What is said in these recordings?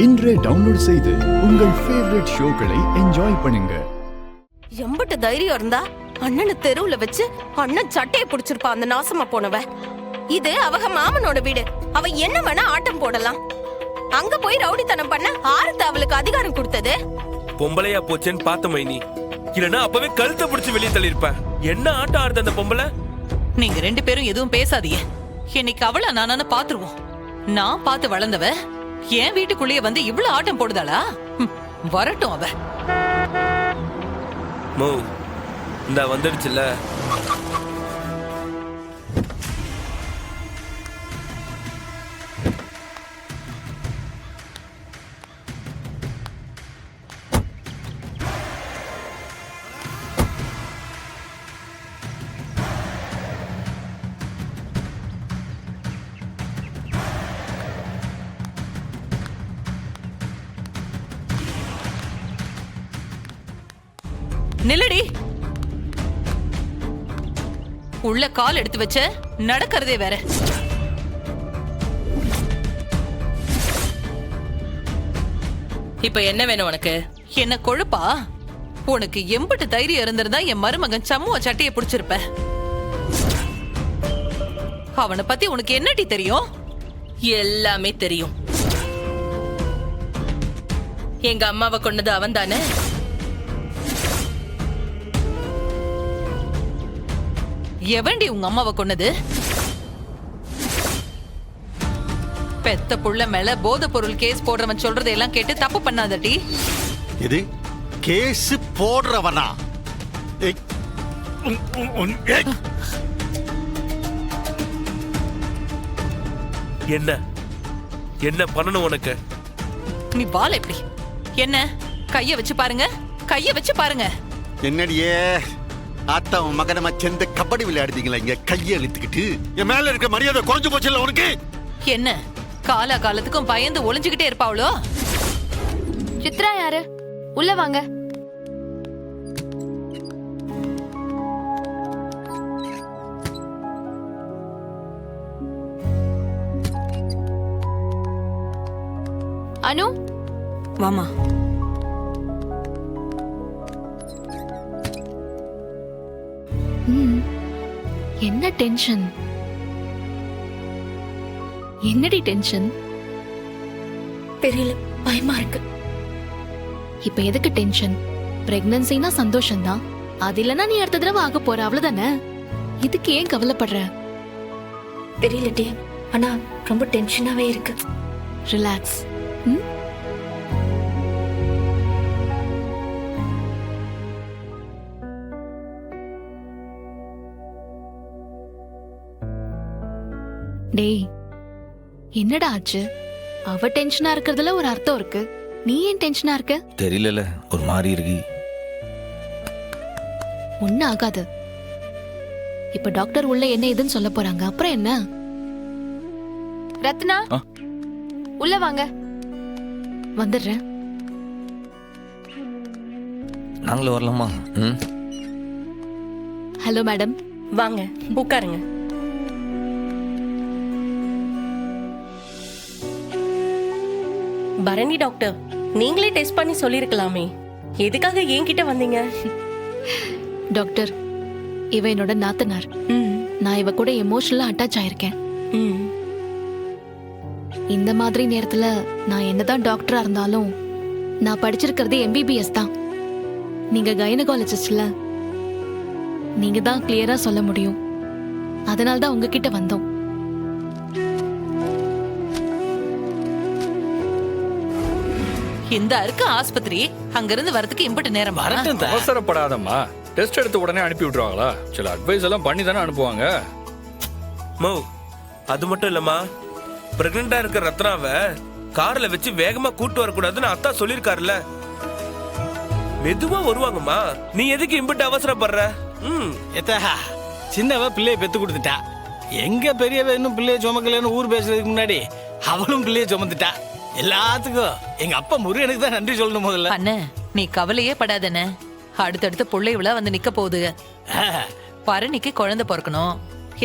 இன்றே டவுன்லோட் செய்து உங்கள் ஃபேவரட் ஷோக்களை என்ஜாய் பண்ணுங்க. எம்பட்டு தைரியம் இருந்தா அண்ணனை தெருவுல வச்சு அண்ணன் சட்டையை புடிச்சிருப்பா அந்த நாசமா போனவ. இது அவங்க மாமனோட வீடு, அவ என்ன வேணா ஆட்டம் போடலாம். அங்க போய் ரவுடித்தனம் பண்ண ஆறுத்து அவளுக்கு அதிகாரம் கொடுத்தது. பொம்பளையா போச்சேன்னு பார்த்த மைனி, இல்லனா அப்பவே கழுத்தை பிடிச்சு வெளியே தள்ளிருப்பேன். என்ன ஆட்டம் ஆடுது அந்த பொம்பளை? நீங்க ரெண்டு பேரும் எதுவும் பேசாதீங்க. இன்னைக்கு அவள நானு பாத்துருவோம். நான் பார்த்து வளர்ந்தவ என் வீட்டுக்குள்ளேயே வந்து இவ்வளவு ஆட்டம் போடுதாளா? வரட்டும் அவ. மோ இந்த வந்துடுச்சுல. நில்லடி. உள்ள கால் எடுத்து வச்ச நடக்கிறதே வேற. இப்ப என்ன வேணும் உனக்கு? என்ன கொழுப்பா? உனக்கு எம்பட்டு தைரியம் இருந்திருந்தா என் மருமகன் சம்முவ சட்டையை பிடிச்சிருப்ப. அவனை பத்தி உனக்கு என்னடி தெரியும்? எல்லாமே தெரியும். எங்க அம்மாவை கொன்னது அவன் தானே? எவன்டி உங்க அம்மாவை கொன்னது? பெத்த புள்ள மேல போதை பொருள் கேஸ் போடுறவன் சொல்றதை எல்லாம் கேட்டு தப்பு பண்ணாதடி. இது கேஸ் போடுறவனா? என்ன என்ன பண்ணணும் உனக்கு? நீ வாழ எப்படி? என்ன கைய வச்சு பாருங்க, கைய வச்சு பாருங்க. என்னடியே ஆத்தா மகனமா சேர்ந்து கபடி விளையாடுதீங்களா? இங்க கையை இழுத்துக்கிட்டு என் மேல இருக்க மரியாதை குறைஞ்சு போச்சு இல்ல உனக்கு? என்ன காலா காலத்துக்கும் பயந்து ஒளிஞ்சுக்கிட்டே இருப்பாவளோ? சித்ரா யாரு? உள்ள வாங்க. அனு வாமா. என்ன டென்ஷன்? என்னடி டென்ஷன்? தெரியல, பயமா இருக்கு. இப்ப எதுக்கு டென்ஷன்? பிரெக்னன்சினா சந்தோஷம் தான். அது இல்லனா நீ அடுத்த தடவை ஆக போற, அவ்வளவுதானே. இதுக்கு ஏன் கவலைப்படுற? தெரியல டி, ஆனா ரொம்ப டென்ஷனாவே இருக்கு. ரிலாக்ஸ். டேய், என்னடா ஆச்சு? அவ டென்ஷனா இருக்கிறதுல ஒரு அர்த்தம் இருக்கு. நீ ஏன் டென்ஷனா இருக்க? தெரியல, ஒரு மாதிரி இருக்கு. ஒன்னும் ஆகாது. இப்ப டாக்டர் உள்ள என்ன ஏதுன்னு சொல்ல போறாங்க. அப்புறம் என்ன? ரத்னா, உள்ள வாங்க. வந்துடுறேன். நாங்களும் வரலாமா? Hello madam. வாங்க உட்காருங்க. பரணி டாக்டர், நீங்களே டெஸ்ட் பண்ணி சொல்லிருக்கலாமே, எதுக்காக என்கிட்ட வந்தீங்க? டாக்டர், இவ என்னோட நாத்தனார். நான் இவ கூட எமோஷனலா அட்டாச் ஆயிருக்கேன். இந்த மாதிரி நேரத்துல நான் என்னதான் டாக்டரா இருந்தாலும் நான் படிச்சிருக்கிறது MBBS தான். நீங்க கைனகாலஜிஸ்ட்ல, நீங்க தான் கிளியரா சொல்ல முடியும். அதனால தான் உங்ககிட்ட வந்தோம். இந்த இருக்க ஆஸ்பத்திரி அங்கிருந்து வரதுக்கு இம்பட்டு நேரம். அவசரப்படாதம்மா. டெஸ்ட் எடுத்து உடனே அனுப்பி விட்டுருவாங்களா? சில அட்வைஸ் எல்லாம் பண்ணி தானே அனுப்புவாங்க. மோ அது மட்டும் இல்லம்மா, பிரெக்னண்டா இருக்க ரத்னாவை கார்ல வச்சு வேகமா கூட்டு வரக்கூடாதுன்னு அத்தா சொல்லிருக்காருல்ல. மெதுவா வருவாங்கம்மா, நீ எதுக்கு இம்பிட்டு அவசரப்படுற? சின்னவ பிள்ளைய பெத்து கொடுத்துட்டா. எங்க பெரியவ இன்னும் பிள்ளைய சுமக்கலன்னு ஊர் பேசுறதுக்கு முன்னாடி அவளும் பிள்ளைய சுமந்துட்டா. எல்லாத்துக்கும் எங்க அப்பா முருகனுக்கு தான் நன்றி சொல்லணும். முதல்ல அண்ணே, நீ கவலையே படாதண்ணே. அடுத்தடுத்த பிள்ளைகள வந்து நிக்க போகுது. பரணிக்கு குழந்தை பிறக்கணும்.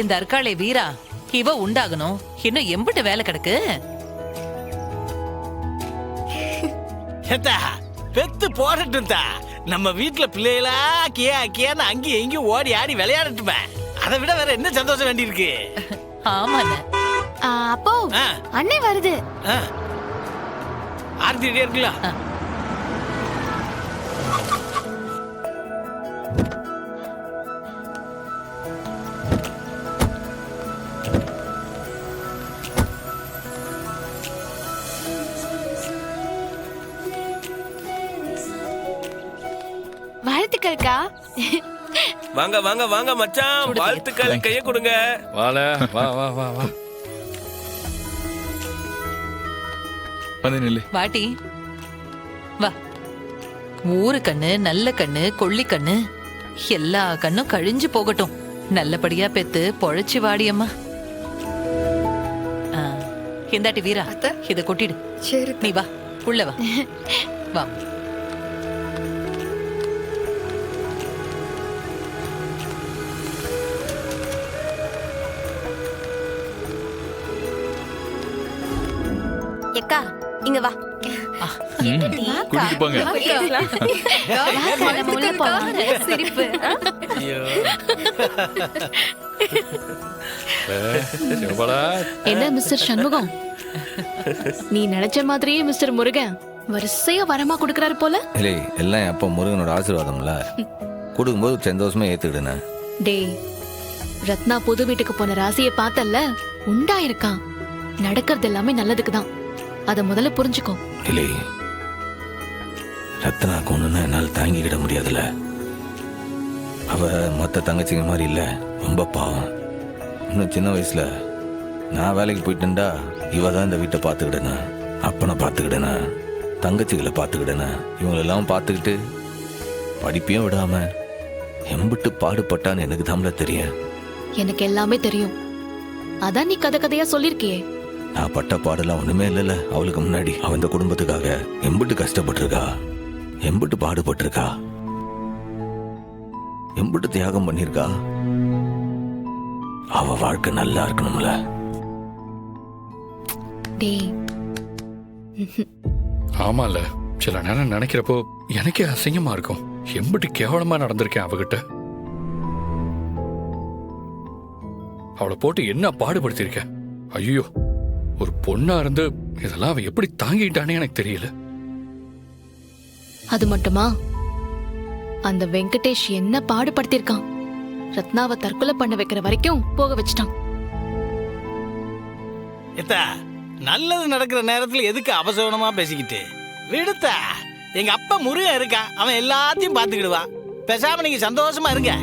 இந்த அற்காளை வீரா இவ உண்டாகணும். இன்னும் எம்பிட்டு வேலை கிடக்கு. ஏத்தா பெத்து போடட்டும் தா. நம்ம வீட்டுல பிள்ளைகளா கியான்னு அங்கேயும் எங்கேயும் ஓடி ஆடி விளையாடட்டுமே. அதை விட வேற என்ன சந்தோஷம் வேண்டி இருக்கு? ஆமாண்ண. அப்போ அண்ணே வருது. ஆர்த்தி ரெடியா இருக்குல்ல? வாழ்த்துக்கள்க்கா. வாங்க வாங்க வாங்க மச்சான், வாழ்த்துக்கள். கைய கொடுங்க. வால வா வா வா வா. வந்து நில்லு. வாட்டி வா. ஊரு கண்ணு, நல்ல கண்ணு, கொள்ளி கண்ணு எல்லா கண்ணும் கழிஞ்சு போகட்டும். நல்லபடியா பெத்து பொழைச்சு வாடியம்மா. இந்தாட்டி வீரா, இத கொட்டிடு. நீ வா, உள்ள வா. வா. எக்கா இங்க வா. கூட்டிட்டு போங்க. சிரிப்பு. என்ன மிஸ்டர் சண்முகம், நீ நினைச்ச மாதிரியே மிஸ்டர் முருகன் வரிசையா வரமா கொடுக்கறாரு போல. இல்லை, எல்லாம் அப்பா முருகனோட ஆசீர்வாதம்ல. கொடுக்கும்போது சந்தோஷமா ஏத்துக்கிடுன. டேய், ரத்னா புது வீட்டுக்கு போன ராசியை பார்த்தல்ல, உண்டாயிருக்கான். நடக்கிறது எல்லாமே நல்லதுக்கு தான். அத முதல்ல புரிஞ்சுக்கோ. இல்லை, ரத்னாக்கு ஒண்ணுன்னா என்னால் தாங்கிக்கிட முடியாதுல்ல. அவ மற்ற தங்கச்சிங்க மாதிரி இல்லை, ரொம்ப பாவம். இன்னும் சின்ன வயசுல நான் வேலைக்கு போயிட்டேன்டா, இவ தான் இந்த வீட்டை பார்த்துக்கிடனா, அப்பனை பார்த்துக்கிடனா, தங்கச்சிகளை பார்த்துக்கிடனா, இவங்களெல்லாம் பார்த்துக்கிட்டு படிப்பையும் விடாம எம்பிட்டு பாடுபட்டான்னு எனக்கு தாம்ல தெரியும். எனக்கு எல்லாமே தெரியும். அதான் நீ கதை கதையா சொல்லிருக்கியே. நான் பட்ட பாடெல்லாம் ஒண்ணுமே இல்லைல்ல அவளுக்கு முன்னாடி. அவ இந்த குடும்பத்துக்காக எம்பிட்டு கஷ்டப்பட்டிருக்கா, எம்பிட்டு பாடுபட்டிருக்கா, எம்பிட்டு தியாகம் பண்ணிருக்கா. அவ வாழ்க்கை நல்லா இருக்கணும்ல. டேய், ஆமால, சில நேரம் நினைக்கிறப்போ எனக்கே அசிங்கமா இருக்கும். எம்பிட்டு கேவலமா நடந்திருக்கேன் அவகிட்ட. அவளை போட்டு என்ன பாடுபடுத்திருக்கேன். ஐயோ, ஒரு பொண்ணா இருந்து இதெல்லாம் அவ எப்படி தாங்கிட்டானே எனக்கு தெரியல. அது மட்டுமா, அந்த வெங்கடேஷ் என்ன பாடுபடுத்திருக்கான். ரத்னாவை தற்கொலை பண்ண வைக்கிற வரைக்கும் போக வச்சிட்டான். ஏத்தா, நல்லது நடக்கிற நேரத்துல எதுக்கு அவசரமா பேசிக்கிட்டு விடுத்தா. எங்க அப்பா முருகன் இருக்கா, அவன் எல்லாத்தையும் பாத்துக்கிடுவான். பேசாம நீங்க சந்தோஷமா இருங்க.